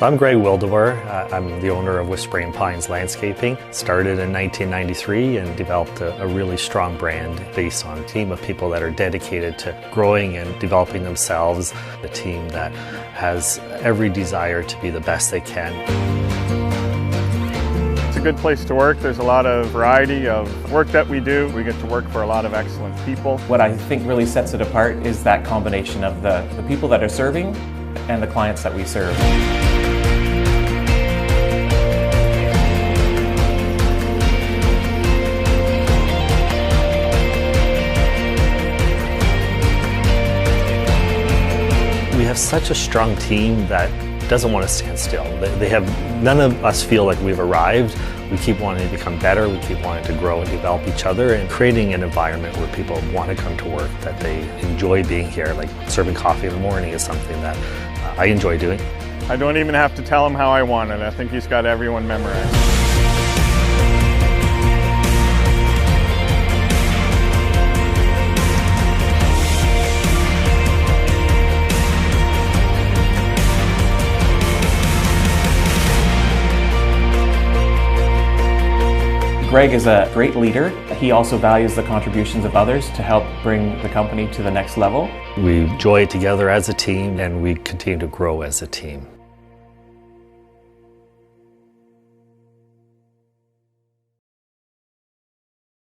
I'm Greg Wildevor. I'm the owner of Whispering Pines Landscaping. Started in 1993 and developed a really strong brand based on a team of people that are dedicated to growing and developing themselves. A team that has every desire to be the best they can. It's a good place to work. There's a lot of variety of work that we do. We get to work for a lot of excellent people. What I think really sets it apart is that combination of the people that are serving and the clients that we serve. We have such a strong team that doesn't want to stand still. None of us feel like we've arrived. We keep wanting to become better, we keep wanting to grow and develop each other, and creating an environment where people want to come to work, that they enjoy being here. Like serving coffee in the morning is something that I enjoy doing. I don't even have to tell him how I want it. I think he's got everyone memorized. Greg is a great leader. He also values the contributions of others to help bring the company to the next level. We enjoy it together as a team, and we continue to grow as a team.